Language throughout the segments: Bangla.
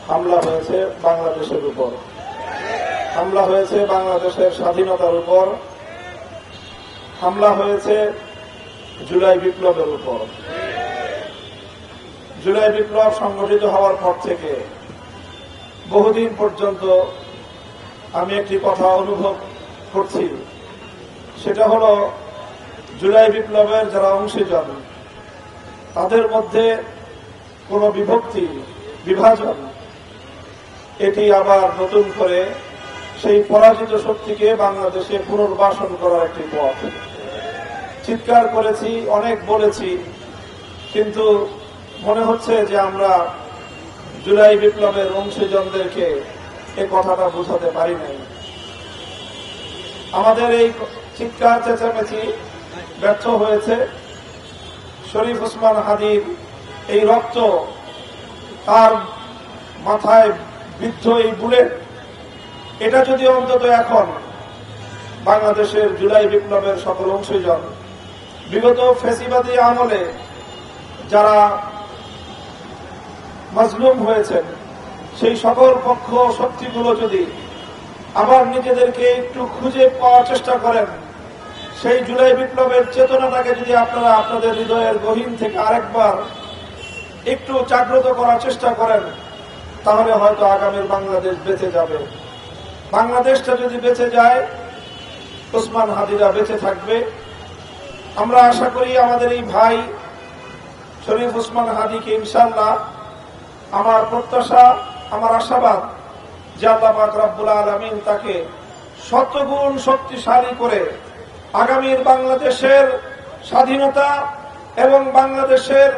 হামলা হয়েছে বাংলাদেশের উপর, হামলা হয়েছে বাংলাদেশের স্বাধীনতার উপর, হামলা হয়েছে জুলাই বিপ্লবের উপর। জুলাই বিপ্লব সংগঠিত হওয়ার পর থেকে বহুদিন পর্যন্ত আমি একটি কথা অনুভব করছি, সেটা হল জুলাই বিপ্লবের যারা অংশীজন তাদের মধ্যে কোনো বিভক্তি, বিভাজন, এটি আবার নতুন করে সেই পরাজিত শক্তিকে বাংলাদেশে পুনর্বাসন করার একটি পথ। চিৎকার করেছি, অনেক বলেছি, কিন্তু মনে হচ্ছে যে আমরা জুলাই বিপ্লবের অংশীজনদেরকে এই কথাটা বোঝাতে পারি নাই। আমাদের এই চিৎকার চেঁচামেচি ব্যর্থ হয়েছে। শরীফ ওসমান হাদির এই রক্ত, তার মাথায় বিদ্ধ এই বুলেট, এটা যদি অন্তত এখন বাংলাদেশের জুলাই বিপ্লবের সকল অংশীজন, বিগত ফ্যাসিবাদী আমলে যারা মাজলুম হয়েছেন সেই সকল পক্ষ শক্তিগুলো যদি আবার নিজেদেরকে একটু খুঁজে পাওয়ার চেষ্টা করেন, সেই জুলাই বিপ্লবের চেতনাটাকে যদি আপনারা আপনাদের হৃদয়ের গহীন থেকে আরেকবার একটু জাগ্রত করার চেষ্টা করেন, তাহলে হয়তো আগামীর বাংলাদেশ বেঁচে যাবে। বাংলাদেশটা যদি বেঁচে যায়, ওসমান হাদিরা বেঁচে থাকবে। আমরা আশা করি আমাদের এই ভাই শরীফ ওসমান হাদিকে ইনশাআল্লাহ, আমার প্রত্যাশা, আমার আশাবাদ যে আল্লাহ পাক রব্বুল আলামিন তাকে শতগুণ শক্তিশালী করে আগামীর বাংলাদেশের স্বাধীনতা এবং বাংলাদেশের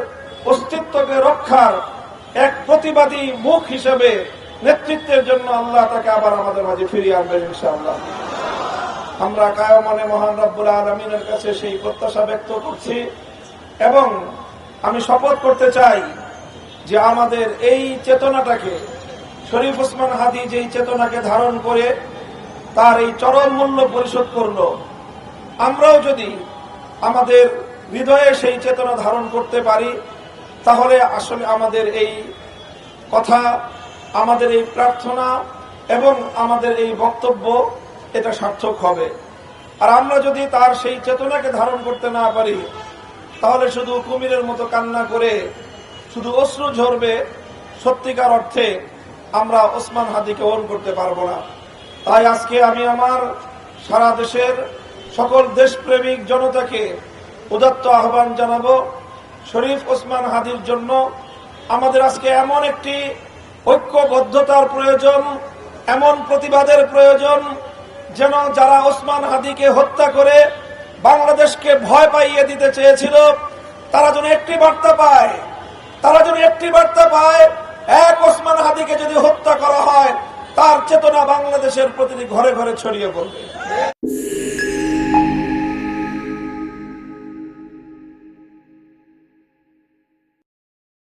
অস্তিত্বকে রক্ষার এক প্রতিবাদী মুখ হিসেবে নেতৃত্বের জন্য আল্লাহ তাকে আবার আমাদের মাঝে ফিরিয়ে আনবেন ইনশাআল্লাহ। আমরা কায়মনে মহান রব্বুল আলামিনের কাছে সেই প্রত্যাশা ব্যক্ত করছি এবং আমি শপথ করতে চাই যে আমাদের এই চেতনাটাকে, শরীফ ওসমান হাদি যেই চেতনাকে ধারণ করে তার এই চরম মূল্য পরিশোধ করল, আমরাও যদি আমাদের হৃদয়ে সেই চেতনা ধারণ করতে পারি, তাহলে আসলে আমাদের এই কথা, আমাদের এই প্রার্থনা এবং আমাদের এই বক্তব্য এটা সার্থক হবে। আর আমরা যদি তার সেই চেতনাকে ধারণ করতে না পারি, তাহলে শুধু কুমিরের মতো কান্না করে শুধু অশ্রু ঝরবে, সত্যিকার অর্থে আমরা ওসমান হাদিকে ওন করতে পারবো না। তাই আজকে আমি আমার সারা দেশের সকল দেশপ্রেমিক জনতাকে উদাত্ত আহ্বান জানাবো, শরীফ ওসমান হাদির জন্য আমাদের আজকে এমন একটি ঐক্যবদ্ধতার প্রয়োজন, এমন প্রতিবাদের প্রয়োজন, যেন যারা ওসমান হাদিকে হত্যা করে বাংলাদেশকে ভয় পাইয়ে দিতে চেয়েছিল, তারা যেন একটি বার্তা পায়, তারা যেন একটি বার্তা পায়, এক ওসমান হাদিকে যদি হত্যা করা হয়, তার চেতনা বাংলাদেশের প্রতিটি ঘরে ঘরে ছড়িয়ে পড়বে।